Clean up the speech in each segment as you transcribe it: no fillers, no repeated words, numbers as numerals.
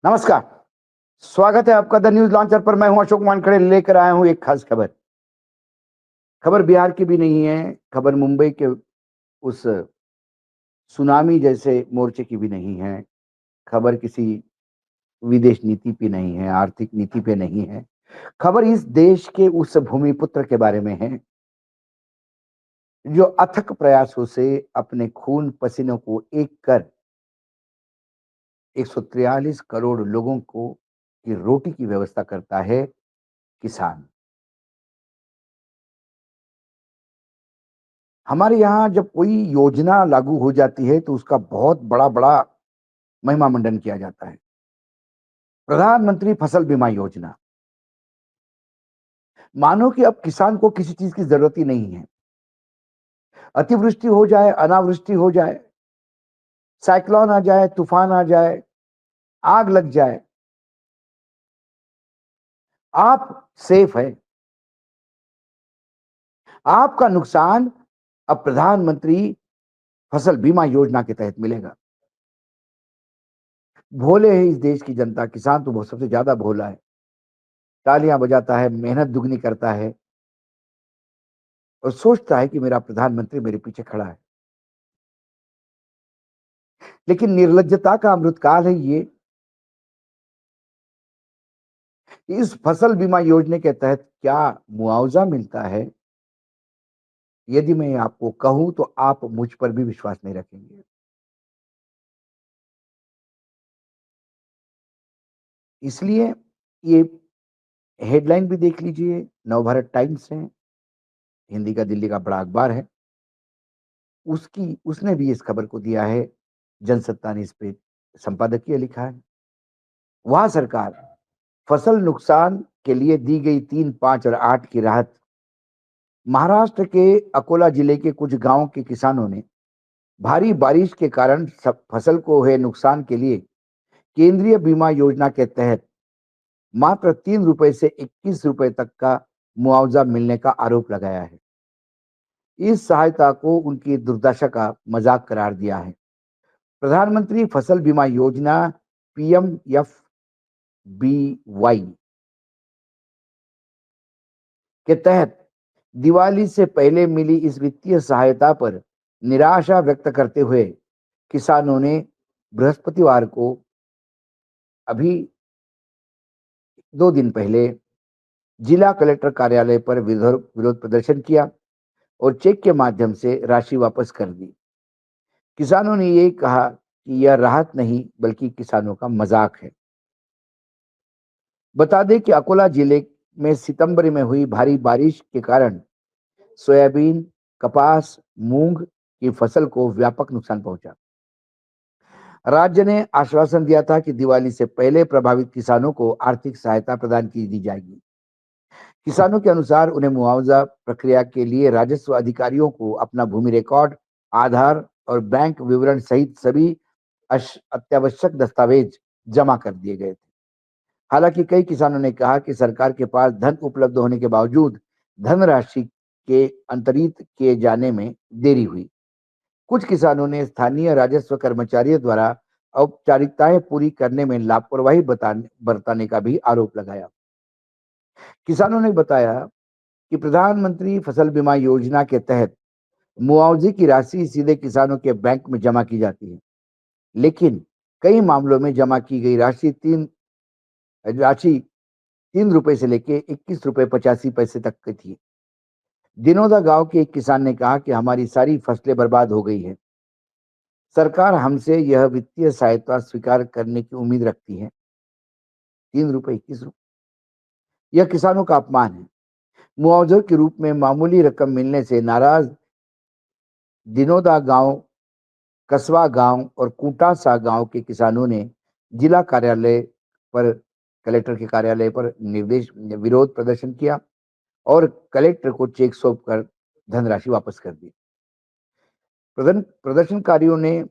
नमस्कार। स्वागत है आपका द न्यूज़ लॉन्चर पर। मैं हूं अशोक वानखेड़े, लेकर आया हूं एक खास खबर। खबर बिहार की भी नहीं है, खबर मुंबई के उस सुनामी जैसे मोर्चे की भी नहीं है, खबर किसी विदेश नीति पे नहीं है, आर्थिक नीति पे नहीं है। खबर इस देश के उस भूमिपुत्र के बारे में है, जो अथक प्रयासों से अपने खून पसीनों को एक कर 143 करोड़ लोगों को की रोटी की व्यवस्था करता है, किसान। हमारे यहाँ जब कोई योजना लागू हो जाती है तो उसका बहुत बड़ा-बड़ा महिमा मंडन किया जाता है। प्रधानमंत्री फसल बीमा योजना। मानो कि अब किसान को किसी चीज की जरूरत ही नहीं है। अतिवृष्टि हो जाए, अनावृष्टि हो जाए, साइक्लोन आ जाए, तूफान आ जाए, आग लग जाए, आप सेफ है। आपका नुकसान अब प्रधानमंत्री फसल बीमा योजना के तहत मिलेगा। भोले है इस देश की जनता, किसान तो बहुत सबसे ज्यादा भोला है। तालियां बजाता है, मेहनत दुगनी करता है और सोचता है कि मेरा प्रधानमंत्री मेरे पीछे खड़ा है। लेकिन निर्लज्जता का अमृतकाल है ये। इस फसल बीमा योजना के तहत क्या मुआवजा मिलता है, यदि मैं आपको कहूं तो आप मुझ पर भी विश्वास नहीं रखेंगे। इसलिए ये हेडलाइन भी देख लीजिए, नवभारत टाइम्स है, हिंदी का दिल्ली का बड़ा अखबार है। उसकी उसने भी इस खबर को दिया है, जनसत्ता ने इस पे संपादकीय लिखा है। वहां सरकार फसल नुकसान के लिए दी गई 3, 5 और 8 की राहत। महाराष्ट्र के अकोला जिले के कुछ गांव के किसानों ने भारी बारिश के कारण फसल को हुए नुकसान के लिए केंद्रीय बीमा योजना के तहत मात्र 3 रुपए से 21 रुपए तक का मुआवजा मिलने का आरोप लगाया है। इस सहायता को उनकी दुर्दशा का मजाक करार दिया है। प्रधानमंत्री फसल बीमा योजना पीएमएफबीवाई के तहत दिवाली से पहले मिली इस वित्तीय सहायता पर निराशा व्यक्त करते हुए किसानों ने बृहस्पतिवार को, अभी 2 दिन पहले, जिला कलेक्टर कार्यालय पर विरोध प्रदर्शन किया और चेक के माध्यम से राशि वापस कर दी। किसानों ने ये कहा कि यह राहत नहीं बल्कि किसानों का मजाक है। बता दें कि अकोला जिले में सितंबर में हुई भारी बारिश के कारण सोयाबीन, कपास, मूंग की फसल को व्यापक नुकसान पहुंचा। राज्य ने आश्वासन दिया था कि दिवाली से पहले प्रभावित किसानों को आर्थिक सहायता प्रदान की दी जाएगी। किसानों के अनुसार उन्हें मुआवजा प्रक्रिया के लिए राजस्व अधिकारियों को अपना भूमि रिकॉर्ड, आधार और बैंक विवरण सहित सभी अत्यावश्यक दस्तावेज जमा कर दिए गए थे। हालांकि कई किसानों ने कहा कि सरकार के पास धन उपलब्ध होने के बावजूद धनराशि के अंतरित किए जाने में देरी हुई। कुछ किसानों ने स्थानीय राजस्व कर्मचारियों द्वारा औपचारिकताएं पूरी करने में लापरवाही बरताने का भी आरोप लगाया। किसानों ने बताया कि प्रधानमंत्री फसल बीमा योजना के तहत मुआवजे की राशि सीधे किसानों के बैंक में जमा की जाती है, लेकिन कई मामलों में जमा की गई राशि 3 रुपए से लेके 21 रुपए 85 पैसे तक की थी। दिनोदा गांव के एक किसान ने कहा कि हमारी सारी फसलें बर्बाद हो गई है। सरकार हमसे यह वित्तीय सहायता स्वीकार करने की उम्मीद रखती है। 3 रुपए 21 रुपए, यह किसानों का अपमान है। मुआवजे के रूप में मामूली रकम मिलने से नाराज दिनोदा गांव, कसवा गांव और कुटासा गांव के किसानों ने जिला कार्यालय पर कलेक्टर के कार्यालय पर निर्देश विरोध प्रदर्शन किया और कलेक्टर को चेक सौंप कर धनराशि वापस कर दी। प्रदर्शनकारियों ने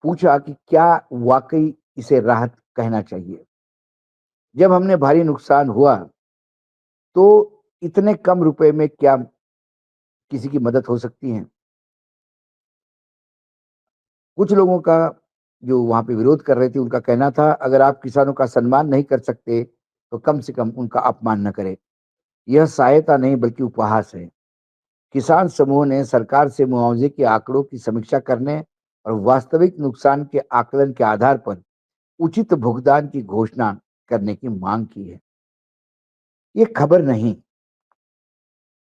पूछा कि क्या वाकई इसे राहत कहना चाहिए। जब हमने भारी नुकसान हुआ तो इतने कम रुपए में क्या किसी की मदद हो सकती है? कुछ लोगों का जो वहां पे विरोध कर रहे थे, उनका कहना था, अगर आप किसानों का सम्मान नहीं कर सकते तो कम से कम उनका अपमान न करें। यह सहायता नहीं बल्कि उपहास है। किसान समूह ने सरकार से मुआवजे के आंकड़ों की समीक्षा करने और वास्तविक नुकसान के आकलन के आधार पर उचित भुगतान की घोषणा करने की मांग की है। ये खबर नहीं,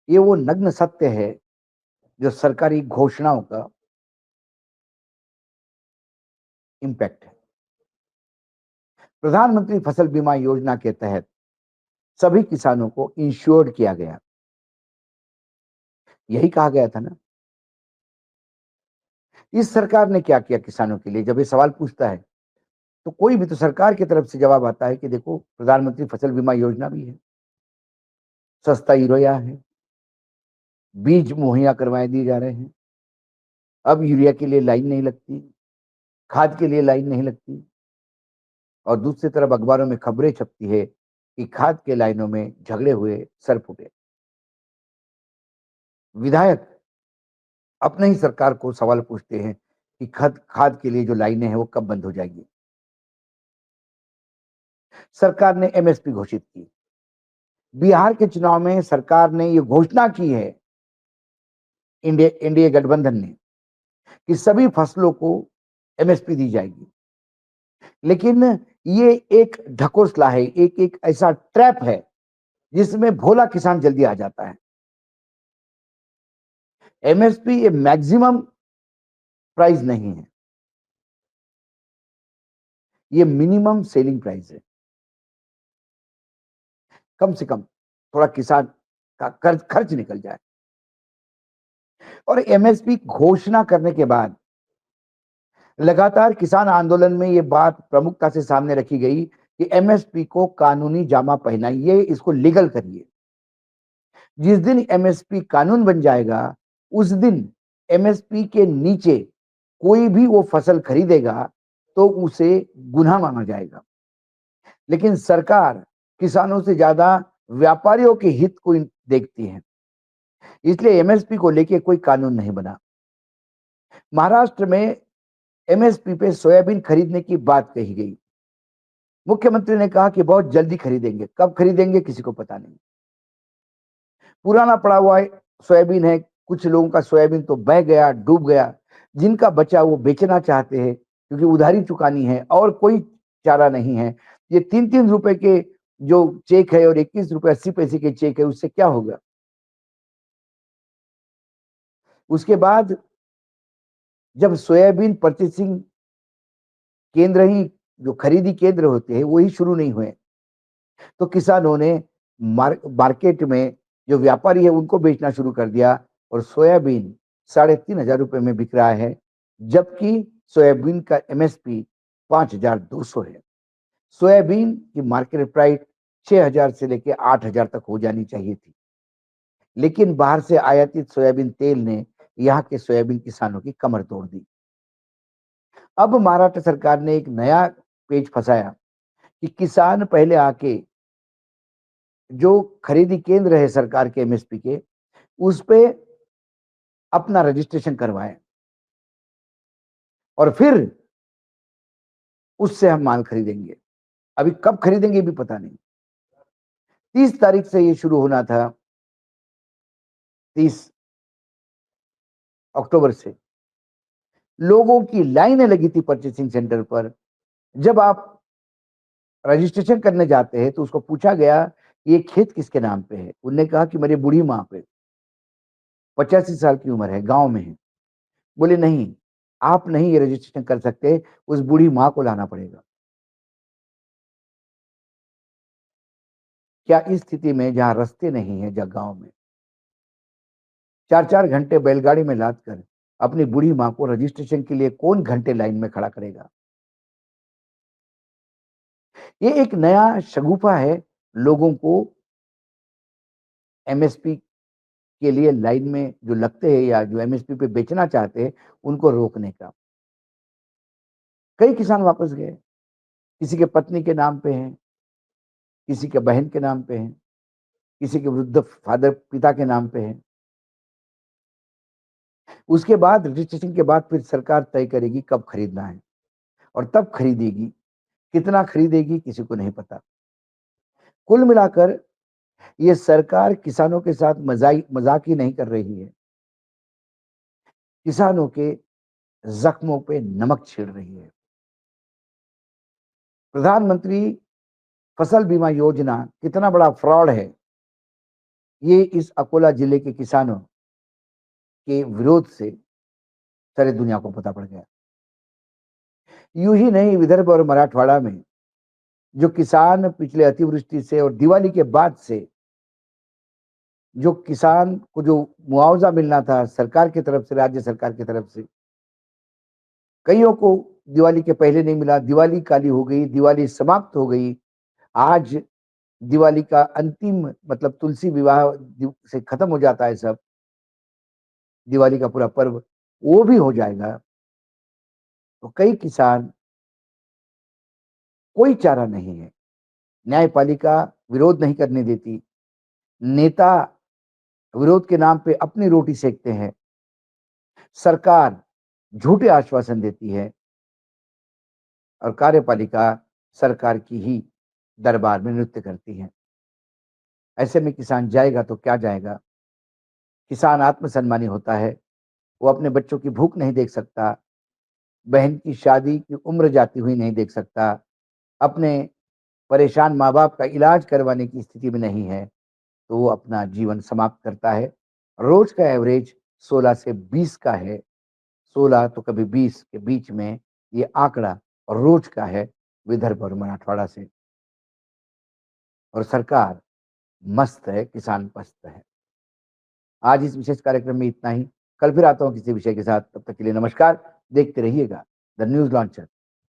ये वो नग्न सत्य है जो सरकारी घोषणाओं का इम्पैक्ट है। प्रधानमंत्री फसल बीमा योजना के तहत सभी किसानों को इंश्योर्ड किया गया। यही कहा गया था ना। इस सरकार ने क्या किया किसानों के लिए? जब ये सवाल पूछता है तो कोई भी तो सरकार की तरफ से जवाब आता है कि देखो, प्रधानमंत्री फसल बीमा योजना भी है, सस्ता यूरिया है, बीज मुहैया करवाए दिए जा रहे हैं, अब यूरिया के लिए लाइन नहीं लगती, खाद के लिए लाइन नहीं लगती। और दूसरी तरफ अखबारों में खबरें छपती है कि खाद के लाइनों में झगड़े हुए, सर फूटे। विधायक अपने ही सरकार को सवाल पूछते हैं कि खाद खाद के लिए जो लाइनें हैं वो कब बंद हो जाएगी। सरकार ने एमएसपी घोषित की। बिहार के चुनाव में सरकार ने ये घोषणा की है, एनडीए गठबंधन ने, कि सभी फसलों को एमएसपी दी जाएगी। लेकिन ये एक ढकोसला है, एक एक ऐसा ट्रैप है जिसमें भोला किसान जल्दी आ जाता है। एमएसपी ये मैक्सिमम प्राइस नहीं है, ये मिनिमम सेलिंग प्राइस है। कम से कम थोड़ा किसान का खर्च निकल जाए। और एमएसपी घोषणा करने के बाद लगातार किसान आंदोलन में ये बात प्रमुखता से सामने रखी गई कि एमएसपी को कानूनी जामा पहनाइए, इसको लीगल करिए। जिस दिन एमएसपी कानून बन जाएगा, उस दिन एमएसपी के नीचे कोई भी वो फसल खरीदेगा तो उसे गुनाह माना जाएगा। लेकिन सरकार किसानों से ज्यादा व्यापारियों के हित को देखती है, इसलिए एमएसपी को लेके कोई कानून नहीं बना। महाराष्ट्र में एमएसपी पे सोयाबीन खरीदने की बात कही गई। मुख्यमंत्री ने कहा कि बहुत जल्दी खरीदेंगे, कब खरीदेंगे किसी को पता नहीं। पुराना पड़ा हुआ सोयाबीन है, कुछ लोगों का सोयाबीन तो बह गया, डूब गया। जिनका बचा वो बेचना चाहते हैं क्योंकि उधारी चुकानी है और कोई चारा नहीं है। ये 3-3 रुपए के जो चेक है और 21 रुपए 80 पैसे के चेक है, उससे क्या होगा? उसके बाद जब सोयाबीन परचेसिंग केंद्र ही, जो खरीदी केंद्र होते हैं, वही शुरू नहीं हुए, तो किसानों ने मार्केट में जो व्यापारी है उनको बेचना शुरू कर दिया और सोयाबीन 3,500 रुपए में बिक रहा है, जबकि सोयाबीन का एमएसपी 5,200 है। सोयाबीन की मार्केट प्राइस 6,000 से लेकर 8,000 तक हो जानी चाहिए थी, लेकिन बाहर से आयातित सोयाबीन तेल ने यहाँ के सोयाबीन किसानों की कमर तोड़ दी। अब महाराष्ट्र सरकार ने एक नया पेच फंसाया कि किसान पहले आके जो खरीदी केंद्र है सरकार के एमएसपी के, उस पे अपना रजिस्ट्रेशन करवाएं और फिर उससे हम माल खरीदेंगे। अभी कब खरीदेंगे भी पता नहीं। 30 तारीख से ये शुरू होना था, 30 अक्टूबर से। लोगों की लाइनें लगी थी परचेसिंग सेंटर पर। जब आप रजिस्ट्रेशन करने जाते हैं तो उसको पूछा गया ये खेत किसके नाम पे है। उन्होंने कहा कि मेरी बूढ़ी माँ पे, 85 साल की उम्र है, गांव में है। बोले नहीं, आप नहीं ये रजिस्ट्रेशन कर सकते, उस बूढ़ी माँ को लाना पड़ेगा। क्या इस स्थिति में जहां रास्ते नहीं है, जहां गांव में 4-4 घंटे बैलगाड़ी में लाद कर अपनी बूढ़ी माँ को रजिस्ट्रेशन के लिए कौन घंटे लाइन में खड़ा करेगा? ये एक नया शगुफा है लोगों को एमएसपी के लिए लाइन में जो लगते हैं या जो एमएसपी पे बेचना चाहते हैं, उनको रोकने का। कई किसान वापस गए, किसी के पत्नी के नाम पे हैं, किसी के बहन के नाम पे हैं, किसी के वृद्ध फादर पिता के नाम पे हैं। उसके बाद रजिस्ट्रेशन के बाद फिर सरकार तय करेगी कब खरीदना है। और तब खरीदेगी। कितना खरीदेगी किसी को नहीं पता। कुल मिलाकर ये सरकार किसानों के साथ मजाक ही नहीं कर रही है, किसानों के जख्मों पे नमक छिड़ रही है। प्रधानमंत्री फसल बीमा योजना कितना बड़ा फ्रॉड है, ये इस अकोला जिले के किसानों के विरोध से सारी दुनिया को पता पड़ गया। यूं ही नहीं, विदर्भ और मराठवाड़ा में जो किसान पिछले अतिवृष्टि से और दिवाली के बाद से जो किसान को जो मुआवजा मिलना था सरकार की तरफ से, राज्य सरकार की तरफ से, कईयों को दिवाली के पहले नहीं मिला। दिवाली काली हो गई, दिवाली समाप्त हो गई। आज दिवाली का अंतिम मतलब तुलसी विवाह से खत्म हो जाता है सब, दिवाली का पूरा पर्व वो भी हो जाएगा। तो कई किसान, कोई चारा नहीं है। न्यायपालिका विरोध नहीं करने देती, नेता विरोध के नाम पे अपनी रोटी सेकते हैं, सरकार झूठे आश्वासन देती है और कार्यपालिका सरकार की ही दरबार में नृत्य करती है। ऐसे में किसान जाएगा तो क्या जाएगा। किसान आत्मसन्मानी होता है, वो अपने बच्चों की भूख नहीं देख सकता, बहन की शादी की उम्र जाती हुई नहीं देख सकता, अपने परेशान माँ बाप का इलाज करवाने की स्थिति में नहीं है, तो वो अपना जीवन समाप्त करता है। रोज का एवरेज 16 से 20 का है, 16 तो कभी 20 के बीच में ये आंकड़ा रोज का है विदर्भ और मराठवाड़ा से। और सरकार मस्त है, किसान पस्त है। आज इस विशेष कार्यक्रम में इतना ही। कल फिर आता हूँ किसी विषय के साथ, तब तक के लिए नमस्कार। देखते रहिएगा द न्यूज लॉन्चर।